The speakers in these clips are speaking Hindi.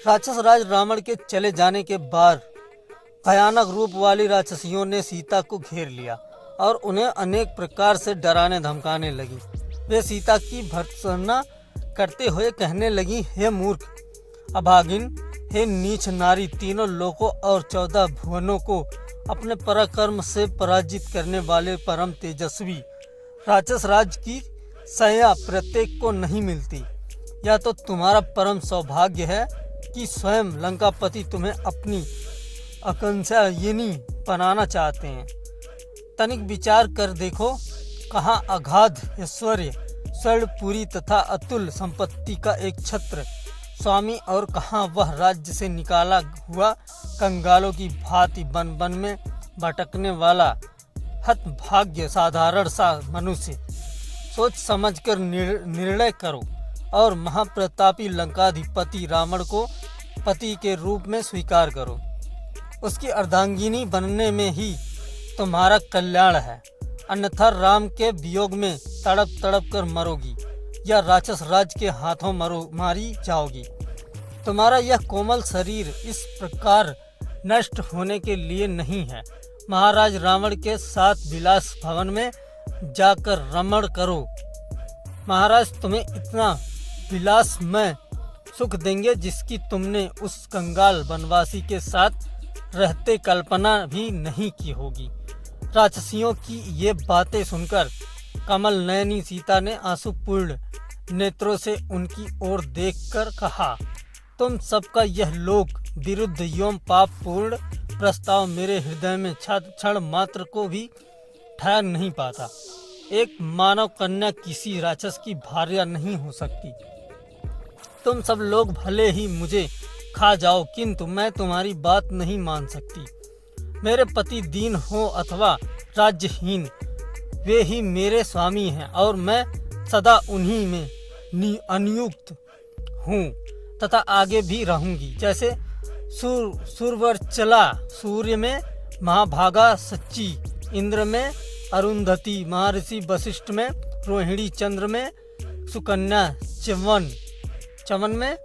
राक्षस राज रावण के चले जाने के बाद भयानक रूप वाली राक्षसियों ने सीता को घेर लिया और उन्हें अनेक प्रकार से डराने धमकाने लगी। वे सीता की भर्त्सना करते हुए कहने लगी, हे मूर्ख, अभागिन, हे नीच नारी, तीनों लोकों और 14 भुवनों को अपने पराक्रम से पराजित करने वाले परम तेजस्वी राक्षस राज की सया प्रत्येक को नहीं मिलती। यह तो तुम्हारा परम सौभाग्य है कि स्वयं लंकापति तुम्हें अपनी आकांक्षायिनी बनाना चाहते हैं। तनिक विचार कर देखो, कहाँ अगाध ऐश्वर्य, स्वर्णपुरी तथा अतुल संपत्ति का एक छत्र स्वामी और कहाँ वह राज्य से निकाला हुआ कंगालों की भांति वन वन में भटकने वाला हतभाग्य साधारण सा मनुष्य। सोच समझकर निर्णय करो और महाप्रतापी लंकाधिपति रावण को पति के रूप में स्वीकार करो। उसकी अर्धांगिनी बनने में ही तुम्हारा कल्याण है, अन्यथा राम के वियोग में तड़प तड़प कर मरोगी या राक्षस राज के हाथों मारी जाओगी। तुम्हारा यह कोमल शरीर इस प्रकार नष्ट होने के लिए नहीं है। महाराज रावण के साथ विलास भवन में जाकर रमण करो। महाराज तुम्हें इतना विलासमय सुख देंगे जिसकी तुमने उस कंगाल वनवासी के साथ रहते कल्पना भी नहीं की होगी। राक्षसियों की ये बातें सुनकर कमल नयनी सीता ने आंसुपूर्ण नेत्रों से उनकी ओर देखकर कहा, तुम सबका यह लोक विरुद्ध एवं पापपूर्ण प्रस्ताव मेरे हृदय में क्षण मात्र को भी ठहर नहीं पाता। एक मानव कन्या किसी राक्षस की भार्या नहीं हो सकती। तुम सब लोग भले ही मुझे खा जाओ, किंतु मैं तुम्हारी बात नहीं मान सकती। मेरे पति दीन हो अथवा राज्यहीन, वे ही मेरे स्वामी हैं और मैं सदा उन्हीं में अनियुक्त हूँ तथा आगे भी रहूंगी। जैसे सूर्यवर्चला सूर्य में, महाभागा सच्ची इंद्र में, अरुंधति महर्षि वशिष्ठ में, रोहिणी चंद्र में, सुकन्या चवन में,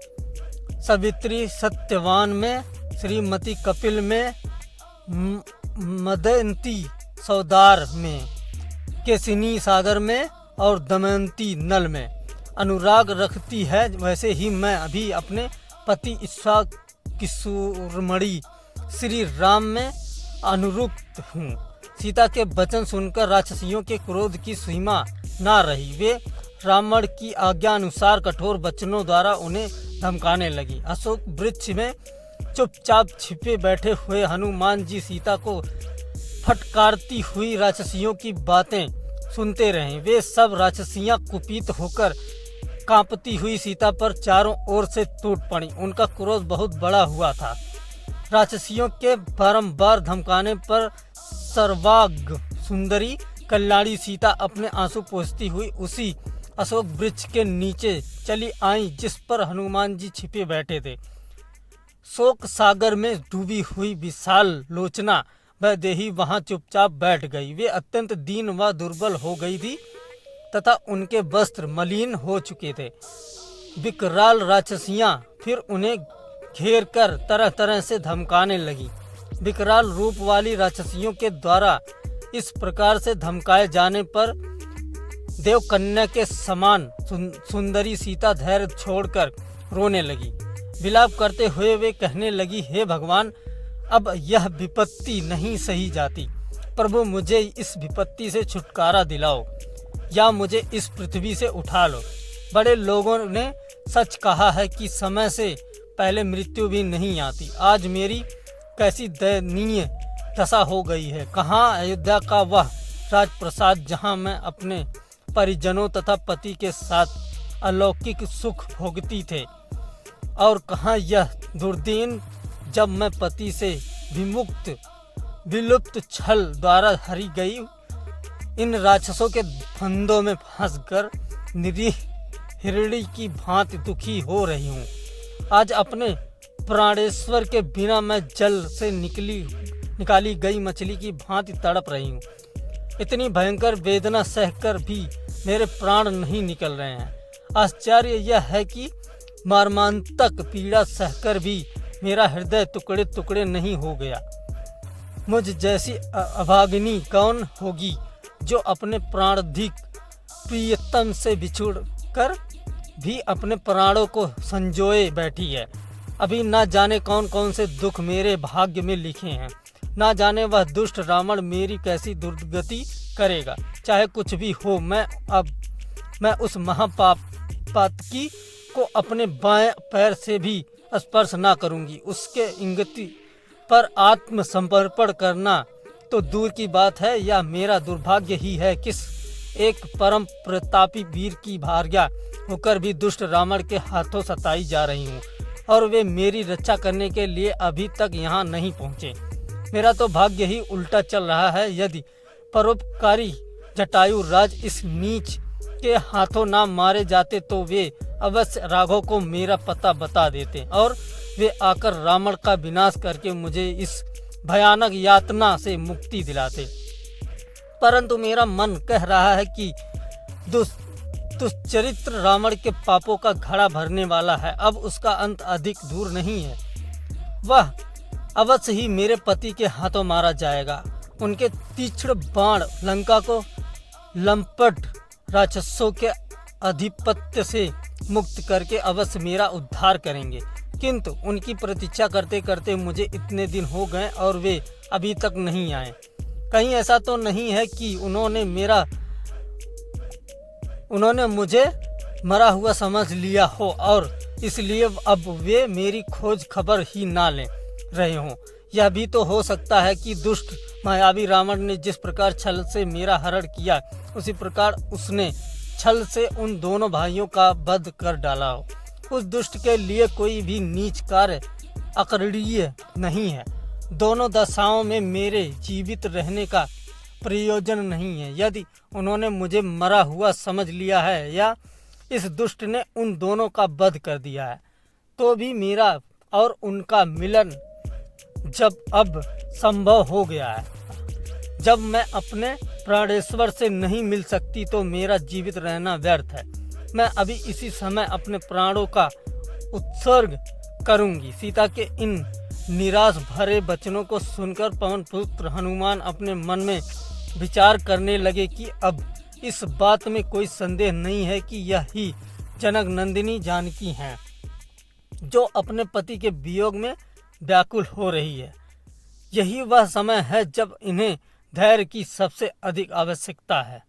सावित्री सत्यवान में, श्रीमती कपिल में, मदयंती सौदार में, केसिनी सागर में और दमयंती नल में अनुराग रखती है। वैसे ही मैं अभी अपने पति ईश्वा किशोरमणि श्री राम में अनुरुक्त हूँ। सीता के वचन सुनकर राक्षसियों के क्रोध की सीमा ना रही। वे रावण की आज्ञा अनुसार कठोर वचनों द्वारा उन्हें धमकाने लगी। अशोक वृक्ष में चुपचाप छिपे बैठे हुए हनुमान जी सीता को फटकारती हुई राक्षसियों की बातें सुनते रहे। वे सब राक्षसियां कुपित होकर कांपती हुई सीता पर चारों ओर से टूट पड़ी। उनका क्रोध बहुत बड़ा हुआ था। राक्षसियों के बारंबार धमकाने पर सर्वांग सुंदरी कल्याणी सीता अपने आंसू पोंछती हुई उसी अशोक वृक्ष के नीचे चली आई जिस पर हनुमान जी छिपे बैठे थे। शोक सागर में डूबी हुई विशाल लोचना वैदेही वहां चुपचाप बैठ गई। वे अत्यंत दीन व दुर्बल हो गई थी तथा उनके वस्त्र मलिन हो चुके थे। विकराल राक्षसियां फिर उन्हें घेर कर तरह तरह से धमकाने लगी। विकराल रूप वाली राक्षसियों के द्वारा इस प्रकार से धमकाए जाने पर देवकन्या के समान सुंदरी सीता धैर्य छोड़कर रोने लगी। विलाप करते हुए वे कहने लगी, हे भगवान, अब यह विपत्ति नहीं सही जाती। प्रभु, मुझे इस विपत्ति से छुटकारा दिलाओ या मुझे इस पृथ्वी से उठा लो। बड़े लोगों ने सच कहा है कि समय से पहले मृत्यु भी नहीं आती। आज मेरी कैसी दयनीय दशा हो गई है। कहाँ अयोध्या का वह राजप्रसाद जहाँ मैं अपने परिजनों तथा पति के साथ अलौकिक सुख भोगती थे, और कहाँ यह दुर्दिन जब मैं पति से विलुप्त छल द्वारा हरी गई। इन राक्षसों के फंदों में फंसकर निरीह हिरणी की भांति दुखी हो रही हूँ। आज अपने प्राणेश्वर के बिना मैं जल से निकाली गई मछली की भांति तड़प रही हूँ। इतनी भयंकर वेदना सहकर भी मेरे प्राण नहीं निकल रहे हैं। आश्चर्य यह है कि मर्मांतक पीड़ा सहकर भी मेरा हृदय टुकड़े टुकड़े नहीं हो गया। मुझ जैसी अभागिनी कौन होगी जो अपने प्राणाधिक प्रियतम से बिछुड़ कर भी अपने प्राणों को संजोए बैठी है। अभी ना जाने कौन कौन से दुख मेरे भाग्य में लिखे हैं, ना जाने वह दुष्ट रावण मेरी कैसी दुर्गति करेगा। चाहे कुछ भी हो, मैं उस महापातकी को अपने बाएं पैर से भी स्पर्श ना करूंगी। उसके इंगित पर आत्मसमर्पण करना तो दूर की बात है, या मेरा दुर्भाग्य ही है किस एक परम प्रतापी वीर की भार्या होकर भी दुष्ट रावण के हाथों सताई जा रही हूँ, और वे मेरी रक्षा करने के लिए अभी तक यहाँ नहीं पहुँचे। मेरा तो भाग्य ही उल्टा चल रहा है। यदि परोपकारी जटायु राज इस नीच के हाथों ना मारे जाते तो वे अवश्य राघव को मेरा पता बता देते और वे आकर रावण का विनाश करके मुझे इस भयानक यातना से मुक्ति दिलाते। परंतु मेरा मन कह रहा है कि दुष्चरित्र रावण के पापों का घड़ा भरने वाला है। अब उसका अंत अधिक दूर नहीं है। वह अवश्य ही मेरे पति के हाथों मारा जाएगा। उनके तीक्ष्ण बाण लंका को लंपट राक्षसों के आधिपत्य से मुक्त करके अवश्य मेरा उद्धार करेंगे। किंतु उनकी प्रतीक्षा करते करते मुझे इतने दिन हो गए और वे अभी तक नहीं आए। कहीं ऐसा तो नहीं है कि उन्होंने मुझे मरा हुआ समझ लिया हो और इसलिए अब वे मेरी खोज खबर ही ना ले रहे हों। यह भी तो हो सकता है कि दुष्ट मायावी रावण ने जिस प्रकार छल से मेरा हरण किया, उसी प्रकार उसने छल से उन दोनों भाइयों का वध कर डाला हो। उस दुष्ट के लिए कोई भी नीच कार्य अकरणीय नहीं है। दोनों दशाओं में मेरे जीवित रहने का प्रयोजन नहीं है। यदि उन्होंने मुझे मरा हुआ समझ लिया है या इस दुष्ट ने उन दोनों का वध कर दिया है, तो भी मेरा और उनका मिलन जब अब संभव हो गया है, जब मैं अपने प्राणेश्वर से नहीं मिल सकती, तो मेरा जीवित रहना व्यर्थ है। मैं अभी इसी समय अपने प्राणों का उत्सर्ग करूंगी। सीता के इन निराश भरे वचनों को सुनकर पवन पुत्र हनुमान अपने मन में विचार करने लगे कि अब इस बात में कोई संदेह नहीं है कि यही जनक नंदिनी जानकी हैं, जो अपने पति के वियोग में व्याकुल हो रही है। यही वह समय है जब इन्हें धैर्य की सबसे अधिक आवश्यकता है।